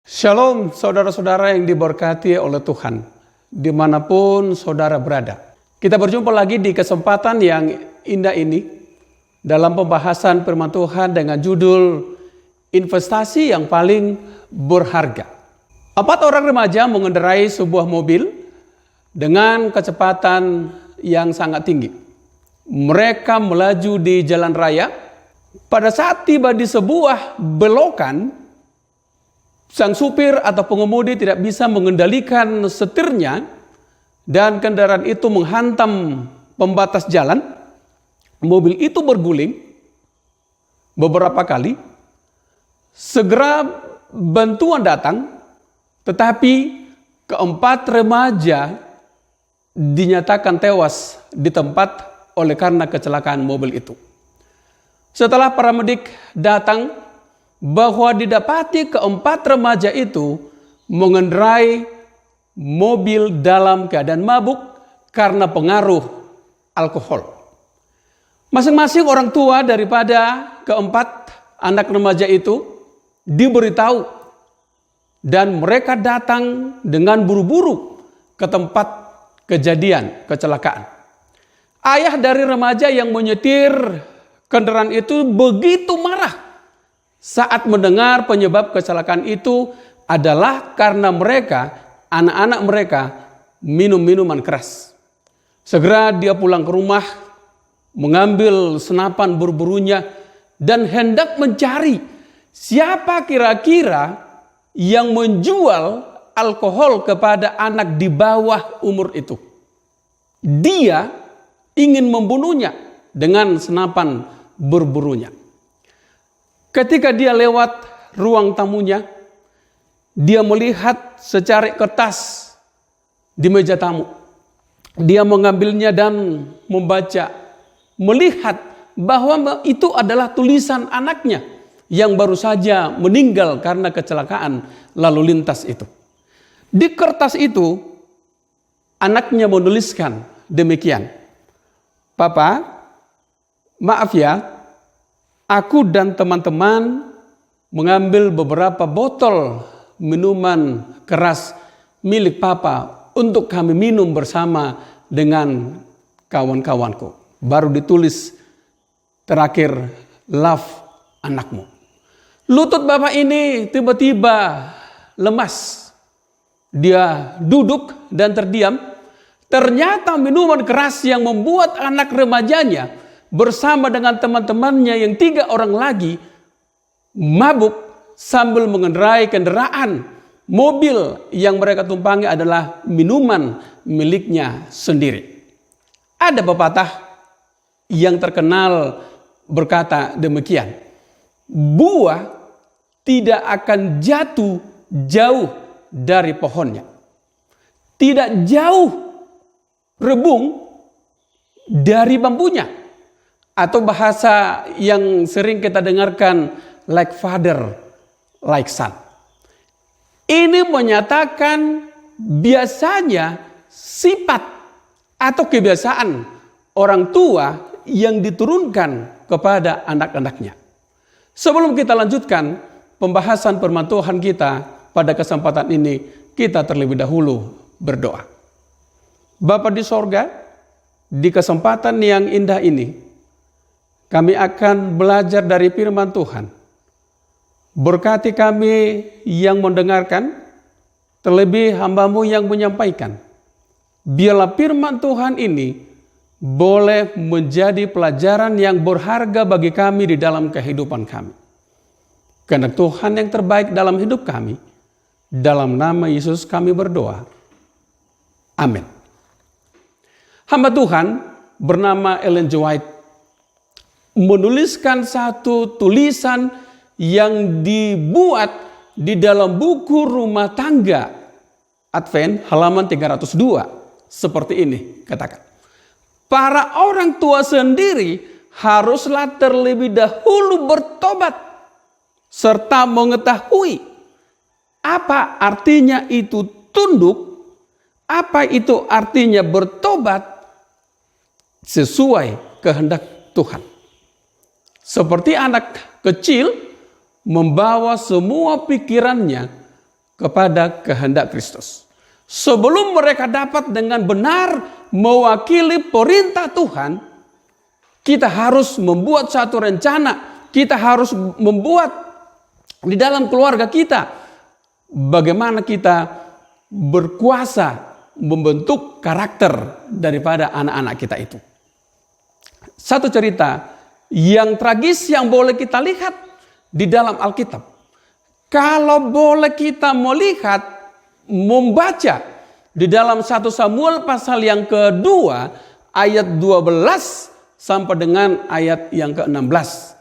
Shalom saudara-saudara yang diberkati oleh Tuhan, dimanapun saudara berada. Kita berjumpa lagi di kesempatan yang indah ini dalam pembahasan firman Tuhan dengan judul investasi yang paling berharga. 4 orang remaja mengendarai sebuah mobil dengan kecepatan yang sangat tinggi. Mereka melaju di jalan raya. Pada saat tiba di sebuah belokan, sang supir atau pengemudi tidak bisa mengendalikan setirnya dan kendaraan itu menghantam pembatas jalan. Mobil itu berguling beberapa kali. Segera bantuan datang, tetapi keempat remaja dinyatakan tewas di tempat oleh karena kecelakaan mobil itu. Setelah paramedik datang, bahwa didapati keempat remaja itu mengendarai mobil dalam keadaan mabuk karena pengaruh alkohol. Masing-masing orang tua daripada keempat anak remaja itu diberitahu dan mereka datang dengan buru-buru ke tempat kejadian kecelakaan. Ayah dari remaja yang menyetir kendaraan itu begitu marah saat mendengar penyebab kecelakaan itu adalah karena mereka, anak-anak mereka, minum minuman keras. Segera dia pulang ke rumah, mengambil senapan berburunya, dan hendak mencari siapa kira-kira yang menjual alkohol kepada anak di bawah umur itu. Dia ingin membunuhnya dengan senapan berburunya. Ketika dia lewat ruang tamunya, dia melihat secari kertas di meja tamu. Dia mengambilnya dan membaca, melihat bahwa itu adalah tulisan anaknya yang baru saja meninggal karena kecelakaan lalu lintas itu. Di kertas itu, anaknya menuliskan demikian, "Papa, maaf ya, aku dan teman-teman mengambil beberapa botol minuman keras milik Papa untuk kami minum bersama dengan kawan-kawanku." Baru ditulis terakhir, "Love anakmu." Lutut Bapak ini tiba-tiba lemas. Dia duduk dan terdiam. Ternyata minuman keras yang membuat anak remajanya bersama dengan teman-temannya yang 3 orang lagi mabuk sambil mengendarai kendaraan. Mobil yang mereka tumpangi adalah minuman miliknya sendiri. Ada pepatah yang terkenal berkata demikian, "Buah tidak akan jatuh jauh dari pohonnya. Tidak jauh rebung dari bambunya." Atau bahasa yang sering kita dengarkan, like father, like son. Ini menyatakan biasanya sifat atau kebiasaan orang tua yang diturunkan kepada anak-anaknya. Sebelum kita lanjutkan pembahasan firman Tuhan kita pada kesempatan ini, kita terlebih dahulu berdoa. Bapa di sorga, di kesempatan yang indah ini, kami akan belajar dari firman Tuhan. Berkati kami yang mendengarkan, terlebih hamba-Mu yang menyampaikan. Biarlah firman Tuhan ini boleh menjadi pelajaran yang berharga bagi kami di dalam kehidupan kami. Karena Tuhan yang terbaik dalam hidup kami, dalam nama Yesus kami berdoa. Amin. Hamba Tuhan bernama Ellen G. White menuliskan satu tulisan yang dibuat di dalam buku rumah tangga Advent halaman 302. Seperti ini katakan, "Para orang tua sendiri haruslah terlebih dahulu bertobat serta mengetahui apa artinya itu tunduk, apa itu artinya bertobat sesuai kehendak Tuhan. Seperti anak kecil membawa semua pikirannya kepada kehendak Kristus. Sebelum mereka dapat dengan benar mewakili perintah Tuhan, kita harus membuat satu rencana. Kita harus membuat di dalam keluarga kita bagaimana kita berkuasa membentuk karakter daripada anak-anak kita itu. Satu cerita yang tragis yang boleh kita lihat di dalam Alkitab. Kalau boleh kita melihat, membaca di dalam 1 Samuel pasal yang kedua ayat 12 sampai dengan ayat yang ke-16.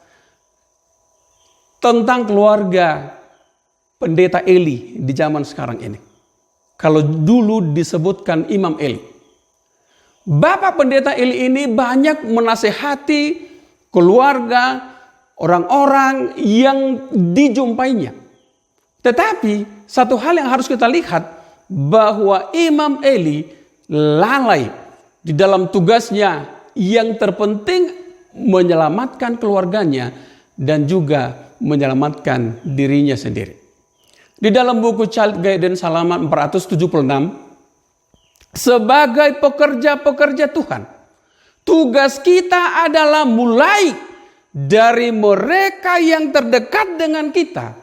Tentang keluarga pendeta Eli di zaman sekarang ini. Kalau dulu disebutkan Imam Eli. Bapak pendeta Eli ini banyak menasehati keluarga, orang-orang yang dijumpainya. Tetapi satu hal yang harus kita lihat bahwa Imam Eli lalai di dalam tugasnya yang terpenting menyelamatkan keluarganya dan juga menyelamatkan dirinya sendiri. Di dalam buku Child Guidance halaman 476, sebagai pekerja-pekerja Tuhan, tugas kita adalah mulai dari mereka yang terdekat dengan kita.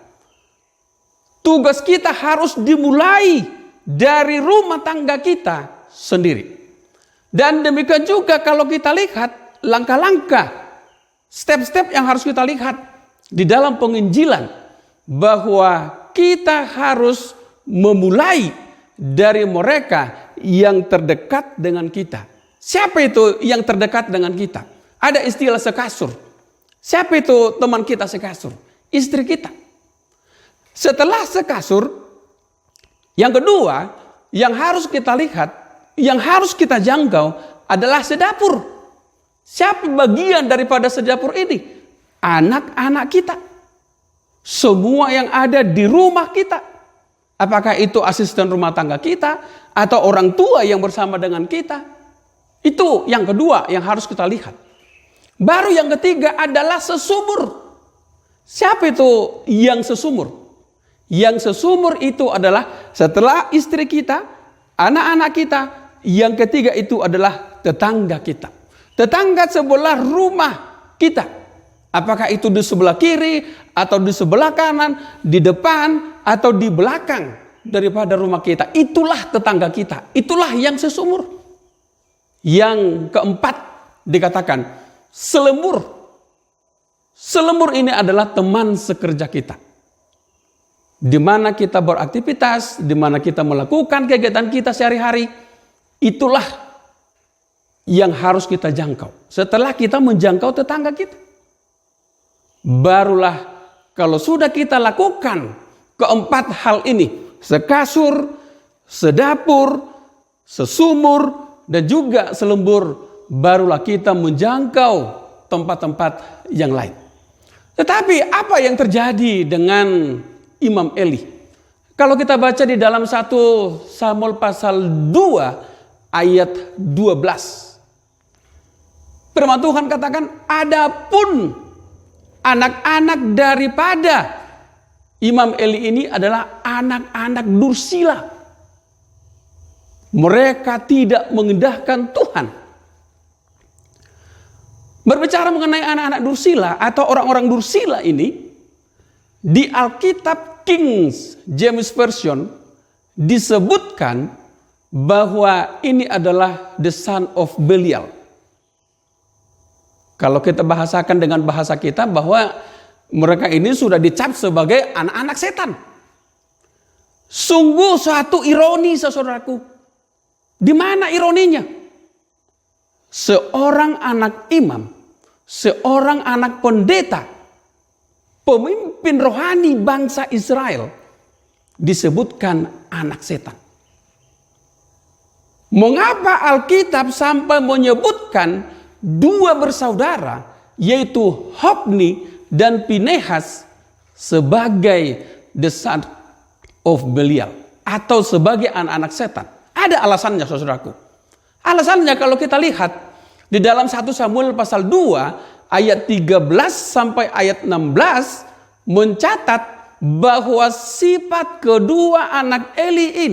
Tugas kita harus dimulai dari rumah tangga kita sendiri. Dan demikian juga kalau kita lihat langkah-langkah, step-step yang harus kita lihat di dalam penginjilan, bahwa kita harus memulai dari mereka yang terdekat dengan kita. Siapa itu yang terdekat dengan kita? Ada istilah sekasur. Siapa itu teman kita sekasur? Istri kita. Setelah sekasur, yang kedua yang harus kita lihat, yang harus kita jangkau adalah sedapur. Siapa bagian daripada sedapur ini? Anak-anak kita. Semua yang ada di rumah kita. Apakah itu asisten rumah tangga kita atau orang tua yang bersama dengan kita? Itu yang kedua yang harus kita lihat. Baru yang ketiga adalah sesumur. Siapa itu yang sesumur? Yang sesumur itu adalah setelah istri kita, anak-anak kita, yang ketiga itu adalah tetangga kita. Tetangga sebelah rumah kita. Apakah itu di sebelah kiri atau di sebelah kanan, di depan atau di belakang daripada rumah kita. Itulah tetangga kita. Itulah yang sesumur. Yang keempat dikatakan selembur. Selembur ini adalah teman sekerja kita. Di mana kita beraktivitas, di mana kita melakukan kegiatan kita sehari-hari. Itulah yang harus kita jangkau. Setelah kita menjangkau tetangga kita. Barulah kalau sudah kita lakukan keempat hal ini, sekasur, sedapur, sesumur, dan juga selembur, barulah kita menjangkau tempat-tempat yang lain. Tetapi apa yang terjadi dengan Imam Eli? Kalau kita baca di dalam 1 Samuel pasal 2 ayat 12. Firman Tuhan katakan, adapun anak-anak daripada Imam Eli ini adalah anak-anak dursila. Mereka tidak mengendahkan Tuhan. Berbicara mengenai anak-anak dursila atau orang-orang dursila ini, di Alkitab King James Version disebutkan bahwa ini adalah the son of Belial. Kalau kita bahasakan dengan bahasa kita bahwa mereka ini sudah dicap sebagai anak-anak setan. Sungguh suatu ironi, saudaraku. Di mana ironinya? Seorang anak imam, seorang anak pendeta, pemimpin rohani bangsa Israel disebutkan anak setan. Mengapa Alkitab sampai menyebutkan dua bersaudara, yaitu Hofni dan Pinehas, sebagai the son of Belial atau sebagai anak-anak setan? Ada alasannya, saudaraku. Alasannya kalau kita lihat di dalam 1 Samuel pasal 2 ayat 13 sampai ayat 16 mencatat bahwa sifat kedua anak Eli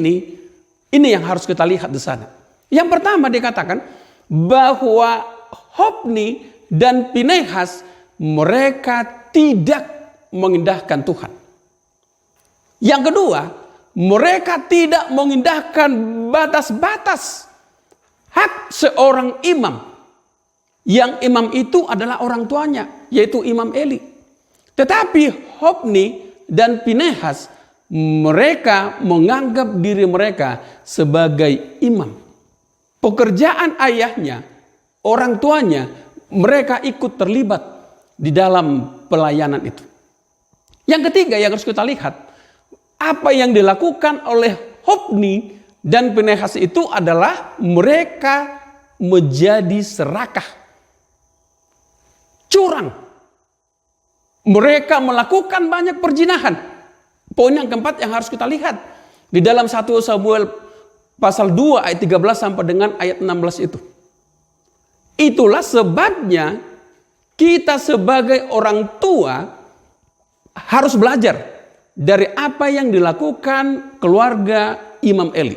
ini yang harus kita lihat di sana. Yang pertama dikatakan bahwa Hofni dan Pinehas mereka tidak mengindahkan Tuhan. Yang kedua, mereka tidak mengindahkan batas-batas hak seorang imam. Yang imam itu adalah orang tuanya, yaitu Imam Eli. Tetapi Hofni dan Pinehas, mereka menganggap diri mereka sebagai imam. Pekerjaan ayahnya, orang tuanya, mereka ikut terlibat di dalam pelayanan itu. Yang ketiga yang harus kita lihat, apa yang dilakukan oleh Hofni dan Pinehas itu adalah mereka menjadi serakah, curang. Mereka melakukan banyak perzinahan. Poin yang keempat yang harus kita lihat di dalam 1 Samuel pasal 2 ayat 13 sampai dengan ayat 16 itu. Itulah sebabnya kita sebagai orang tua harus belajar dari apa yang dilakukan keluarga Imam Eli.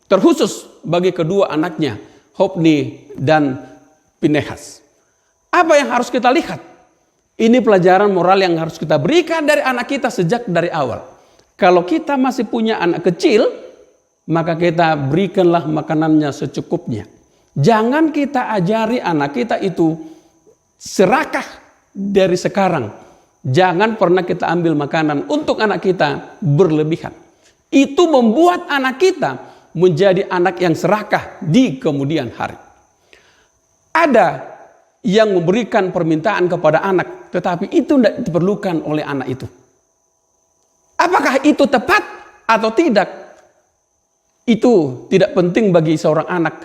Terkhusus bagi kedua anaknya, Hofni dan Pinehas. Apa yang harus kita lihat? Ini pelajaran moral yang harus kita berikan dari anak kita sejak dari awal. Kalau kita masih punya anak kecil, maka kita berikanlah makanannya secukupnya. Jangan kita ajari anak kita itu serakah dari sekarang. Jangan pernah kita ambil makanan untuk anak kita berlebihan. Itu membuat anak kita menjadi anak yang serakah di kemudian hari. Ada yang memberikan permintaan kepada anak, tetapi itu tidak diperlukan oleh anak itu. Apakah itu tepat atau tidak? Itu tidak penting bagi seorang anak.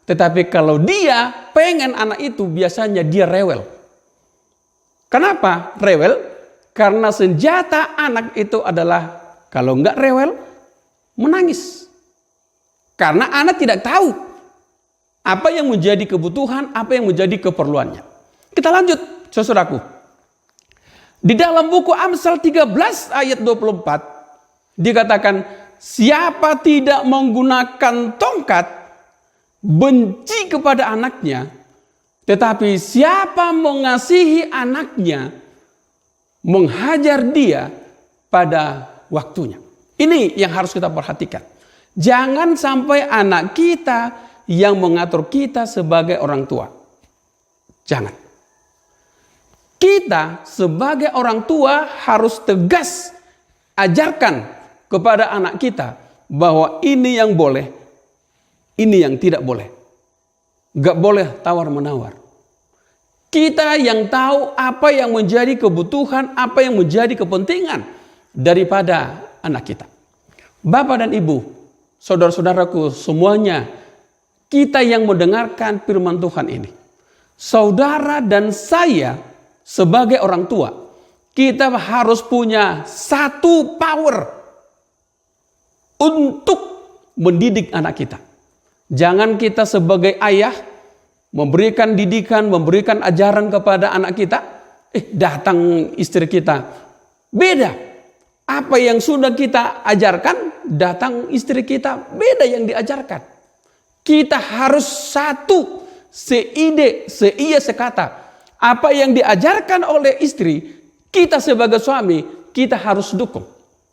Tetapi kalau dia pengen anak itu, biasanya dia rewel. Kenapa rewel? Karena senjata anak itu adalah kalau enggak rewel, menangis. Karena anak tidak tahu apa yang menjadi kebutuhan, apa yang menjadi keperluannya. Kita lanjut, saudaraku. Di dalam buku Amsal 13 ayat 24 dikatakan, siapa tidak menggunakan tongkat benci kepada anaknya, tetapi siapa mengasihi anaknya menghajar dia pada waktunya. Ini yang harus kita perhatikan. Jangan sampai anak kita yang mengatur kita sebagai orang tua. Jangan. Kita sebagai orang tua harus tegas ajarkan kepada anak kita bahwa ini yang boleh, ini yang tidak boleh. Gak boleh tawar-menawar. Kita yang tahu apa yang menjadi kebutuhan, apa yang menjadi kepentingan daripada anak kita. Bapak dan Ibu, saudara-saudaraku semuanya, kita yang mendengarkan firman Tuhan ini, saudara dan saya sebagai orang tua, kita harus punya satu power untuk mendidik anak kita. Jangan kita sebagai ayah memberikan didikan, memberikan ajaran kepada anak kita, datang istri kita. Beda. Apa yang sudah kita ajarkan, datang istri kita, beda yang diajarkan. Kita harus satu, seide, seia, sekata. Apa yang diajarkan oleh istri, kita sebagai suami, kita harus dukung.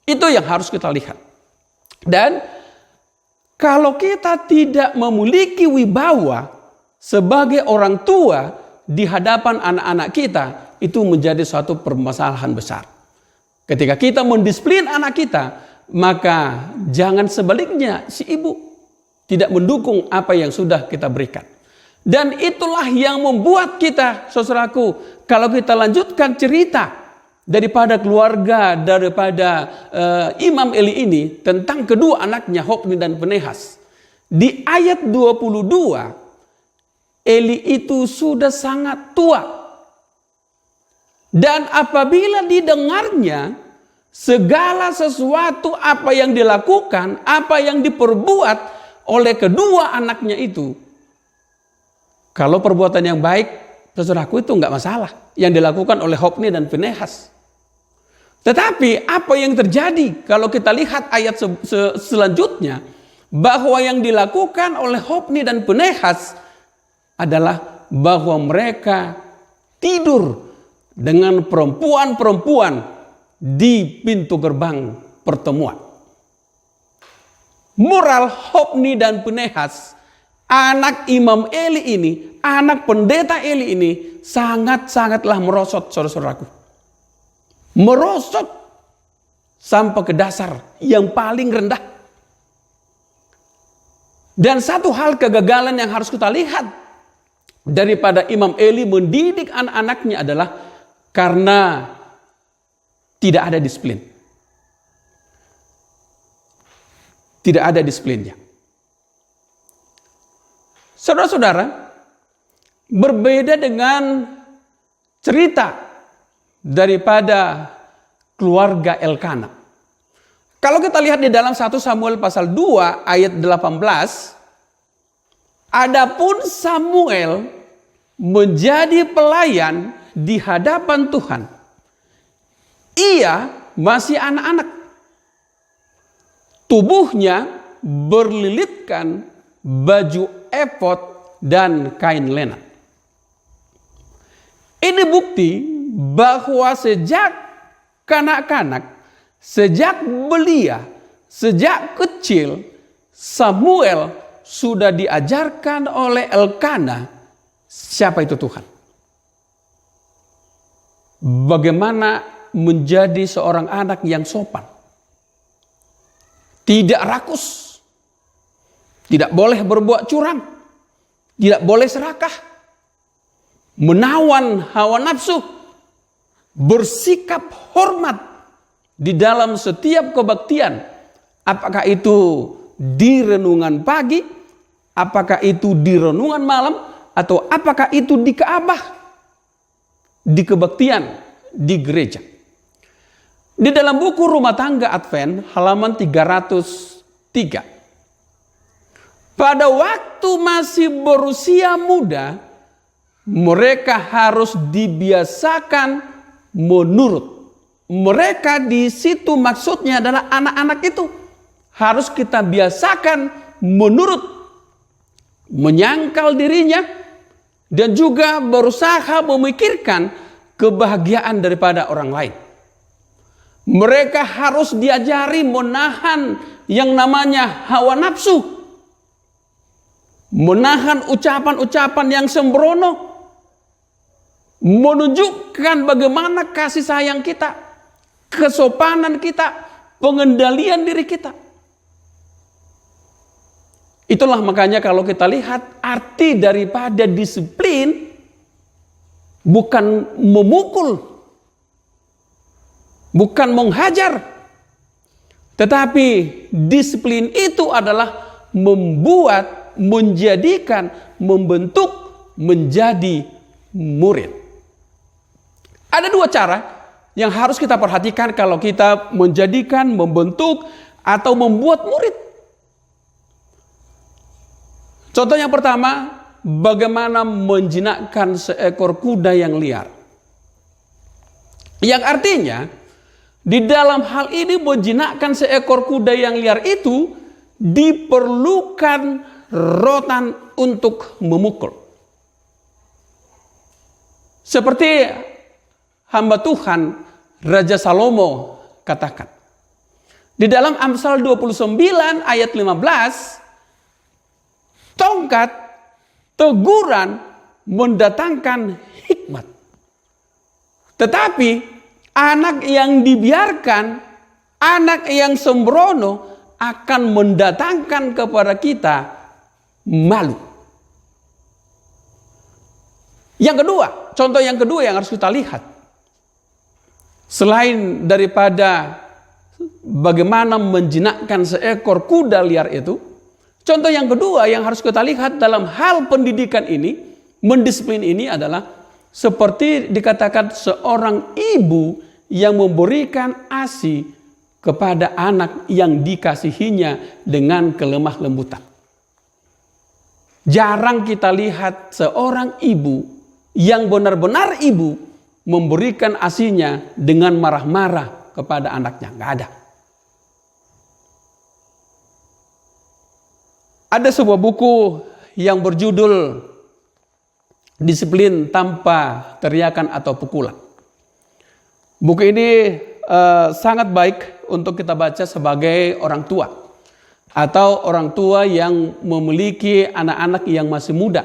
Itu yang harus kita lihat. Dan kalau kita tidak memiliki wibawa sebagai orang tua di hadapan anak-anak kita, itu menjadi suatu permasalahan besar. Ketika kita mendisiplin anak kita, maka jangan sebaliknya si ibu tidak mendukung apa yang sudah kita berikan. Dan itulah yang membuat kita, saudaraku, kalau kita lanjutkan cerita daripada keluarga, daripada Imam Eli ini, tentang kedua anaknya Hofni dan Pinehas. Di ayat 22, Eli itu sudah sangat tua. Dan apabila didengarnya, segala sesuatu apa yang dilakukan, apa yang diperbuat oleh kedua anaknya itu, kalau perbuatan yang baik, saudaraku, itu enggak masalah yang dilakukan oleh Hofni dan Pinehas. Tetapi apa yang terjadi kalau kita lihat ayat selanjutnya, bahwa yang dilakukan oleh Hofni dan Pinehas adalah bahwa mereka tidur dengan perempuan-perempuan di pintu gerbang pertemuan. Moral Hofni dan Pinehas, anak Imam Eli ini, anak pendeta Eli ini, sangat-sangatlah merosot, saudara-saudaraku. Merosot sampai ke dasar yang paling rendah. Dan satu hal kegagalan yang harus kita lihat daripada Imam Eli mendidik anak-anaknya adalah karena tidak ada disiplin. Tidak ada disiplinnya. Saudara-saudara, berbeda dengan cerita daripada keluarga Elkana. Kalau kita lihat di dalam 1 Samuel pasal 2 ayat 18, adapun Samuel menjadi pelayan di hadapan Tuhan. Ia masih anak-anak. Tubuhnya berlilitkan baju efod dan kain lena. Ini bukti bahwa sejak kanak-kanak, sejak belia, sejak kecil, Samuel sudah diajarkan oleh Elkana siapa itu Tuhan. Bagaimana menjadi seorang anak yang sopan. Tidak rakus. Tidak boleh berbuat curang. Tidak boleh serakah. Menawan hawa nafsu. Bersikap hormat di dalam setiap kebaktian. Apakah itu di renungan pagi, apakah itu di renungan malam, atau apakah itu di Ka'bah, di kebaktian di gereja. Di dalam buku Rumah Tangga Advent halaman 303. Pada waktu masih berusia muda, mereka harus dibiasakan menurut. Mereka di situ maksudnya adalah anak-anak itu harus kita biasakan menurut, menyangkal dirinya, dan juga berusaha memikirkan kebahagiaan daripada orang lain. Mereka harus diajari menahan yang namanya hawa nafsu, menahan ucapan-ucapan yang sembrono, menunjukkan bagaimana kasih sayang kita, kesopanan kita, pengendalian diri kita. Itulah makanya kalau kita lihat arti daripada disiplin bukan memukul, bukan menghajar, tetapi disiplin itu adalah membuat, menjadikan, membentuk menjadi murid. Ada dua cara yang harus kita perhatikan kalau kita menjadikan, membentuk, atau membuat murid. Contoh yang pertama, bagaimana menjinakkan seekor kuda yang liar. Yang artinya, di dalam hal ini menjinakkan seekor kuda yang liar itu diperlukan rotan untuk memukul. Seperti hamba Tuhan Raja Salomo katakan. Di dalam Amsal 29 ayat 15, tongkat teguran mendatangkan hikmat. Tetapi anak yang dibiarkan, anak yang sembrono akan mendatangkan kepada kita malu. Yang kedua, contoh yang kedua yang harus kita lihat. Selain daripada bagaimana menjinakkan seekor kuda liar itu, contoh yang kedua yang harus kita lihat dalam hal pendidikan ini, mendisiplin ini adalah seperti dikatakan seorang ibu yang memberikan ASI kepada anak yang dikasihinya dengan kelemah lembutan. Jarang kita lihat seorang ibu yang benar-benar ibu memberikan ASInya dengan marah-marah, kepada anaknya. Nggak ada. Ada sebuah buku yang berjudul Disiplin Tanpa Teriakan atau Pukulan. Buku ini sangat baik untuk kita baca sebagai orang tua atau orang tua yang memiliki anak-anak yang masih muda.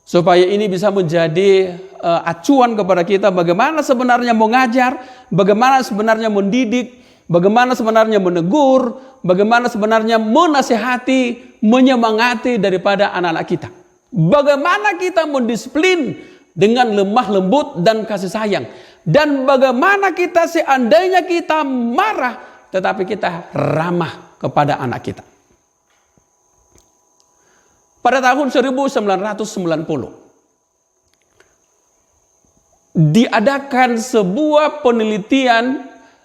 Supaya ini bisa menjadi acuan kepada kita bagaimana sebenarnya mengajar, bagaimana sebenarnya mendidik, bagaimana sebenarnya menegur, bagaimana sebenarnya menasihati, menyemangati daripada anak-anak kita. Bagaimana kita mendisiplin dengan lemah lembut dan kasih sayang. Dan bagaimana kita seandainya kita marah, tetapi kita ramah kepada anak kita. Pada tahun 1990, diadakan sebuah penelitian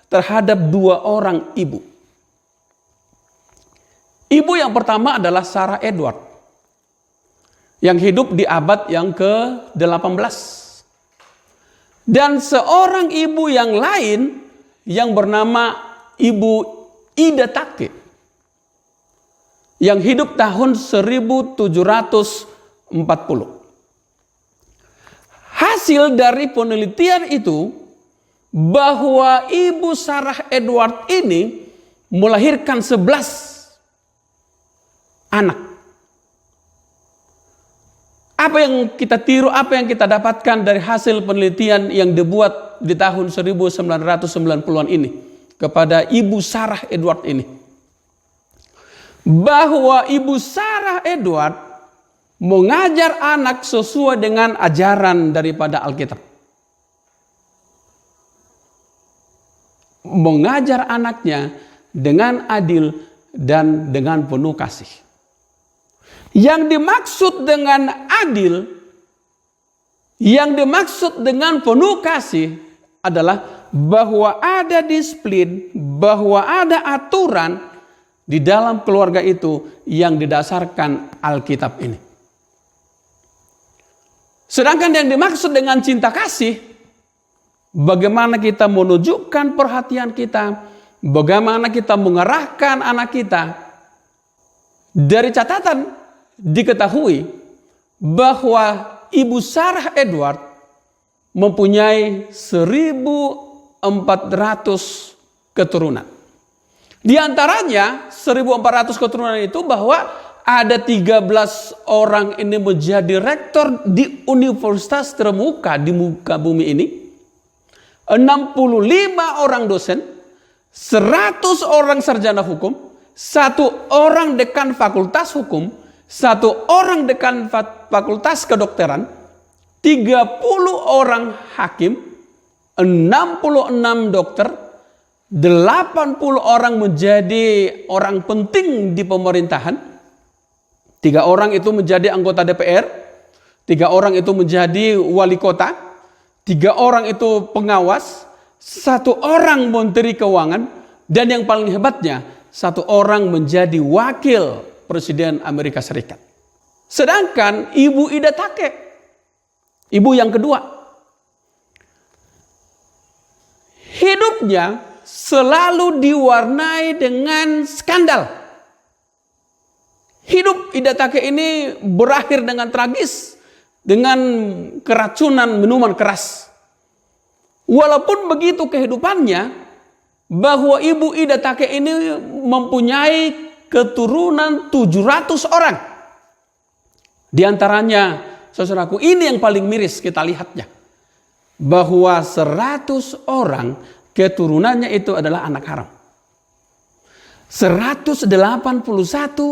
terhadap 2 orang ibu. Ibu yang pertama adalah Sarah Edward, yang hidup di abad yang ke-18. Dan seorang ibu yang lain yang bernama Ibu Ida Take, yang hidup tahun 1740. Hasil dari penelitian itu bahwa Ibu Sarah Edward ini melahirkan 11 anak. Apa yang kita tiru, apa yang kita dapatkan dari hasil penelitian yang dibuat di tahun 1990-an ini kepada Ibu Sarah Edward ini? Bahwa Ibu Sarah Edward mengajar anak sesuai dengan ajaran daripada Alkitab. Mengajar anaknya dengan adil dan dengan penuh kasih. Yang dimaksud dengan adil, yang dimaksud dengan penuh kasih adalah bahwa ada disiplin, bahwa ada aturan di dalam keluarga itu yang didasarkan Alkitab ini. Sedangkan yang dimaksud dengan cinta kasih, bagaimana kita menunjukkan perhatian kita, bagaimana kita mengarahkan anak kita. Dari catatan diketahui bahwa Ibu Sarah Edward mempunyai 1.400 keturunan. Di antaranya 1.400 keturunan itu bahwa ada 13 orang ini menjadi rektor di universitas termuka di muka bumi ini. 65 orang dosen, 100 orang sarjana hukum, 1 orang dekan fakultas hukum, 1 orang dekan fakultas kedokteran, 30 orang hakim, 66 dokter, 80 orang menjadi orang penting di pemerintahan, 3 orang itu menjadi anggota DPR, 3 orang itu menjadi wali kota, 3 orang itu pengawas, 1 orang menteri keuangan, dan yang paling hebatnya 1 orang menjadi wakil Presiden Amerika Serikat. Sedangkan Ibu Ida Take, ibu yang kedua, hidupnya selalu diwarnai dengan skandal. Hidup Ida Take ini berakhir dengan tragis, dengan keracunan minuman keras. Walaupun begitu kehidupannya, bahwa Ibu Ida Take ini mempunyai keturunan 700 orang. Di antaranya, saudaraku, ini yang paling miris kita lihatnya. Bahwa 100 orang keturunannya itu adalah anak haram. 181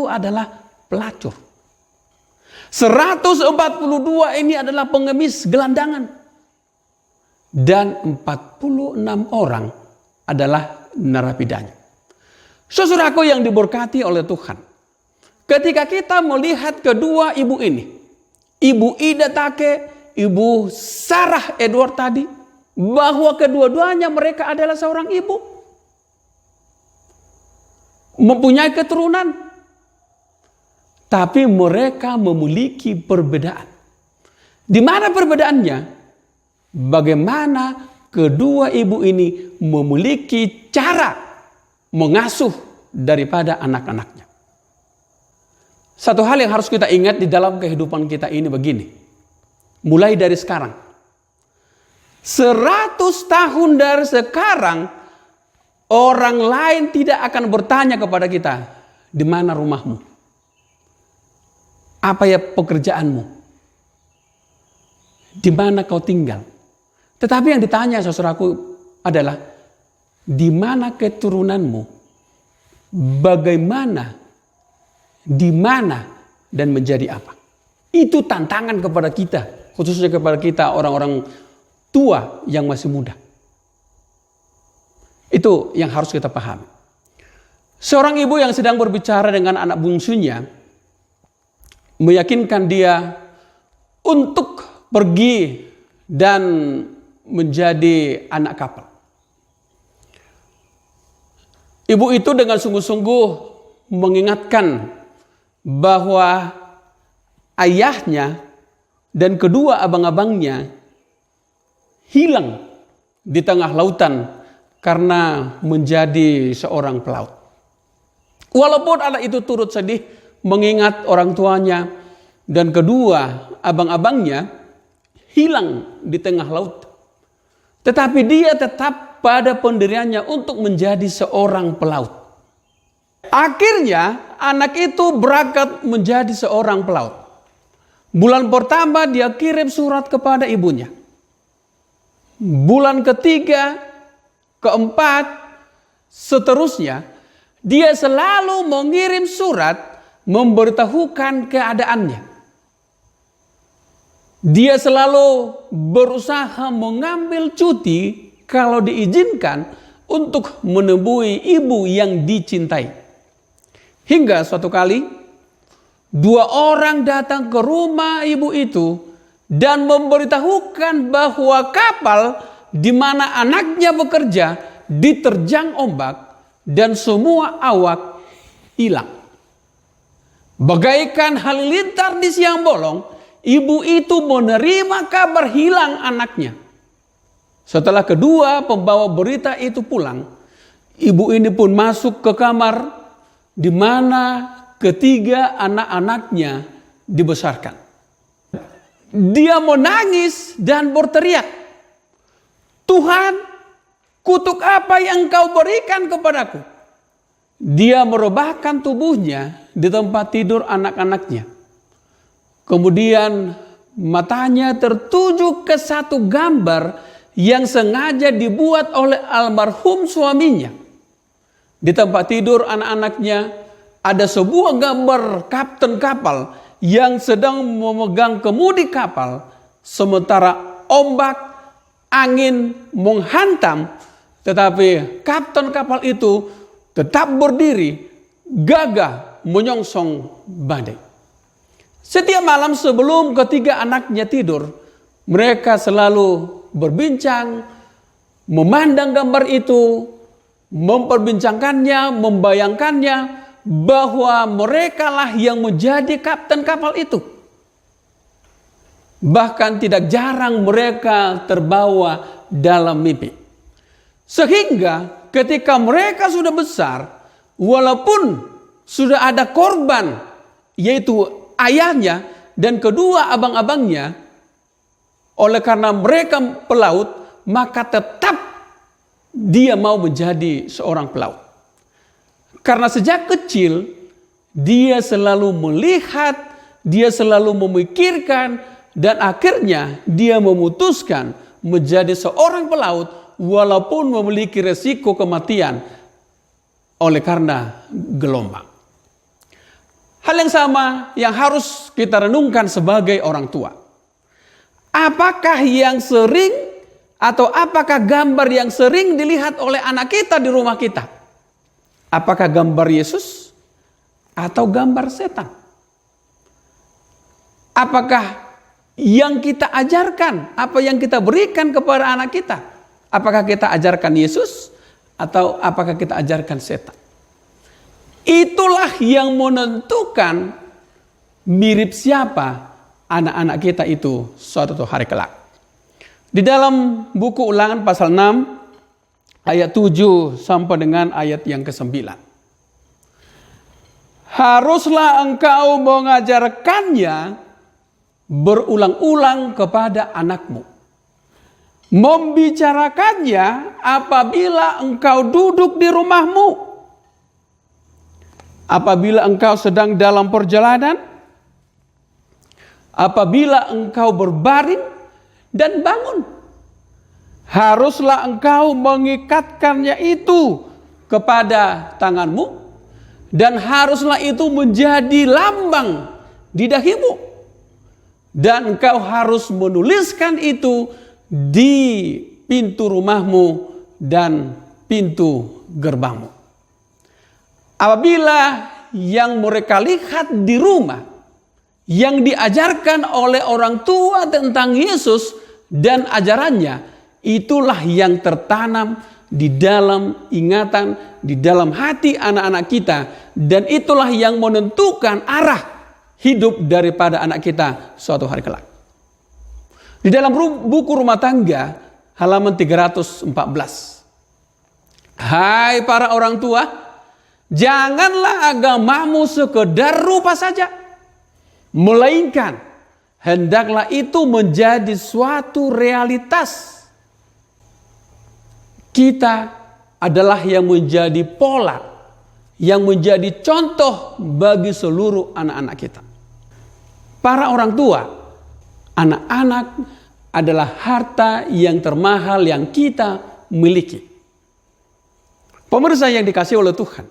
adalah pelacur. 142 ini adalah pengemis gelandangan. Dan 46 orang adalah narapidana. Saudaraku yang diberkati oleh Tuhan, ketika kita melihat kedua ibu ini, Ibu Ida Take, Ibu Sarah Edward tadi, bahwa kedua-duanya mereka adalah seorang ibu, mempunyai keturunan, tapi mereka memiliki perbedaan. Di mana perbedaannya? Bagaimana kedua ibu ini memiliki cara mengasuh daripada anak-anaknya. Satu hal yang harus kita ingat di dalam kehidupan kita ini begini. Mulai dari sekarang. 100 tahun dari sekarang, orang lain tidak akan bertanya kepada kita, di mana rumahmu? Apa ya pekerjaanmu? Di mana kau tinggal? Tetapi yang ditanya saudaraku adalah, di mana keturunanmu? Bagaimana? Di mana? Dan menjadi apa? Itu tantangan kepada kita, khususnya kepada kita orang-orang tua yang masih muda. Itu yang harus kita pahami. Seorang ibu yang sedang berbicara dengan anak bungsunya, meyakinkan dia untuk pergi dan menjadi anak kapal. Ibu itu dengan sungguh-sungguh mengingatkan bahwa ayahnya dan kedua abang-abangnya hilang di tengah lautan karena menjadi seorang pelaut. Walaupun anak itu turut sedih mengingat orang tuanya dan kedua abang-abangnya hilang di tengah laut. Tetapi dia tetap pada pendiriannya untuk menjadi seorang pelaut. Akhirnya anak itu berangkat menjadi seorang pelaut. Bulan pertama dia kirim surat kepada ibunya. Bulan ketiga, keempat, seterusnya dia selalu mengirim surat memberitahukan keadaannya. Dia selalu berusaha mengambil cuti kalau diizinkan untuk menemui ibu yang dicintai. Hingga suatu kali 2 orang datang ke rumah ibu itu dan memberitahukan bahwa kapal di mana anaknya bekerja diterjang ombak dan semua awak hilang. Bagaikan halilintar di siang bolong, ibu itu menerima kabar hilang anaknya. Setelah kedua pembawa berita itu pulang, ibu ini pun masuk ke kamar di mana ketiga anak-anaknya dibesarkan. Dia menangis dan berteriak, "Tuhan, kutuk apa yang kau berikan kepadaku?" Dia merebahkan tubuhnya di tempat tidur anak-anaknya. Kemudian matanya tertuju ke satu gambar yang sengaja dibuat oleh almarhum suaminya. Di tempat tidur anak-anaknya ada sebuah gambar kapten kapal yang sedang memegang kemudi kapal, sementara ombak angin menghantam, tetapi kapten kapal itu tetap berdiri, gagah menyongsong badai. Setiap malam sebelum ketiga anaknya tidur, mereka selalu berbincang, memandang gambar itu, memperbincangkannya, membayangkannya bahwa merekalah yang menjadi kapten kapal itu. Bahkan tidak jarang mereka terbawa dalam mimpi. Sehingga ketika mereka sudah besar, walaupun sudah ada korban, yaitu ayahnya dan kedua abang-abangnya, oleh karena mereka pelaut, maka tetap dia mau menjadi seorang pelaut. Karena sejak kecil dia selalu melihat, dia selalu memikirkan, dan akhirnya dia memutuskan menjadi seorang pelaut walaupun memiliki resiko kematian oleh karena gelombang. Hal yang sama yang harus kita renungkan sebagai orang tua. Apakah yang sering atau apakah gambar yang sering dilihat oleh anak kita di rumah kita? Apakah gambar Yesus atau gambar setan? Apakah yang kita ajarkan, apa yang kita berikan kepada anak kita, apakah kita ajarkan Yesus atau apakah kita ajarkan setan? Itulah yang menentukan mirip siapa anak-anak kita itu suatu hari kelak. Di dalam buku Ulangan pasal 6 ayat 7 sampai dengan ayat yang ke-9. Haruslah engkau mengajarkannya berulang-ulang kepada anakmu. Membicarakannya apabila engkau duduk di rumahmu. Apabila engkau sedang dalam perjalanan. Apabila engkau berbaring dan bangun. Haruslah engkau mengikatkannya itu kepada tanganmu. Dan haruslah itu menjadi lambang di dahimu. Dan engkau harus menuliskan itu di pintu rumahmu dan pintu gerbangmu. Apabila yang mereka lihat di rumah, yang diajarkan oleh orang tua tentang Yesus dan ajarannya, itulah yang tertanam di dalam ingatan, di dalam hati anak-anak kita. Dan itulah yang menentukan arah hidup daripada anak kita suatu hari kelak. Di dalam buku Rumah Tangga halaman 314. Hai para orang tua, janganlah agamamu sekedar rupa saja, melainkan hendaklah itu menjadi suatu realitas. Kita adalah yang menjadi pola, yang menjadi contoh bagi seluruh anak-anak kita. Para orang tua, anak-anak adalah harta yang termahal yang kita miliki. Pemirsa yang dikasihi oleh Tuhan,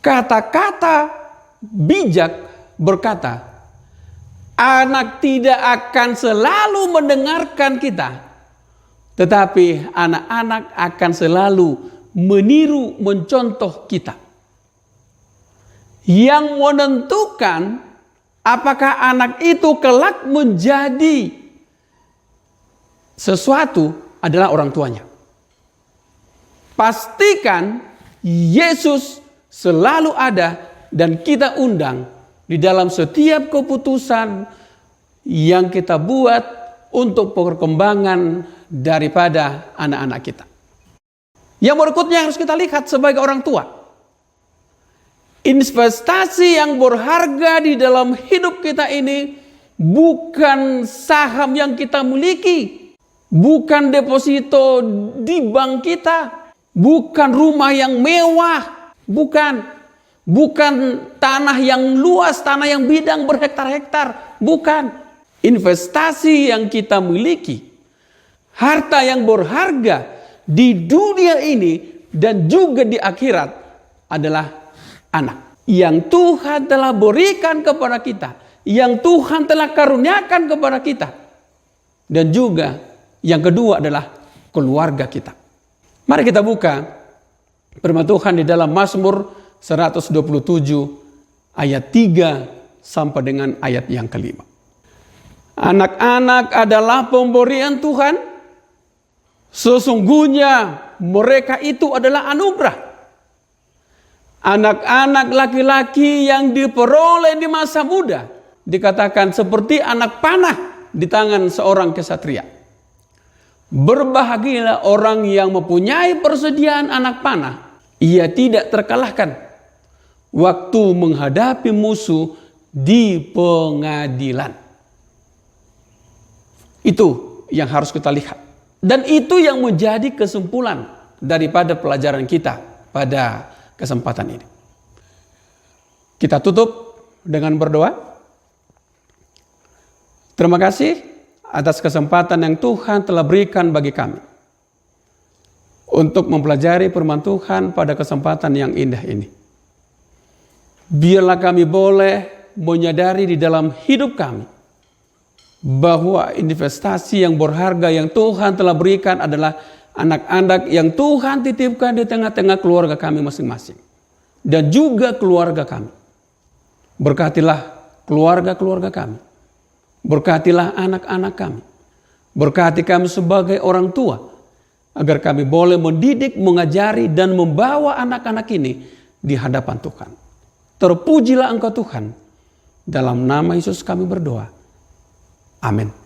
kata-kata bijak berkata, anak tidak akan selalu mendengarkan kita, tetapi anak-anak akan selalu meniru, mencontoh kita. Yang menentukan apakah anak itu kelak menjadi sesuatu adalah orang tuanya. Pastikan Yesus selalu ada dan kita undang di dalam setiap keputusan yang kita buat untuk perkembangan daripada anak-anak kita. Yang berikutnya harus kita lihat sebagai orang tua. Investasi yang berharga di dalam hidup kita ini bukan saham yang kita miliki, bukan deposito di bank kita, bukan rumah yang mewah, bukan tanah yang luas, tanah yang bidang berhektar-hektar, bukan. Investasi yang kita miliki, harta yang berharga di dunia ini dan juga di akhirat adalah anak yang Tuhan telah berikan kepada kita, yang Tuhan telah karuniakan kepada kita. Dan juga yang kedua adalah keluarga kita. Mari kita buka firman Tuhan di dalam Mazmur 127 ayat 3 sampai dengan ayat yang kelima. Anak-anak adalah pemberian Tuhan. Sesungguhnya mereka itu adalah anugerah. Anak-anak laki-laki yang diperoleh di masa muda dikatakan seperti anak panah di tangan seorang kesatria. Berbahagialah orang yang mempunyai persediaan anak panah. Ia tidak terkalahkan waktu menghadapi musuh di pengadilan. Itu yang harus kita lihat. Dan itu yang menjadi kesimpulan daripada pelajaran kita pada kesempatan ini. Kita tutup dengan berdoa. Terima kasih atas kesempatan yang Tuhan telah berikan bagi kami untuk mempelajari firman Tuhan pada kesempatan yang indah ini. Biarlah kami boleh menyadari di dalam hidup kami bahwa investasi yang berharga yang Tuhan telah berikan adalah anak-anak yang Tuhan titipkan di tengah-tengah keluarga kami masing-masing. Dan juga keluarga kami. Berkatilah keluarga-keluarga kami. Berkatilah anak-anak kami. Berkati kami sebagai orang tua. Agar kami boleh mendidik, mengajari, dan membawa anak-anak ini di hadapan Tuhan. Terpujilah Engkau Tuhan. Dalam nama Yesus kami berdoa. Amin.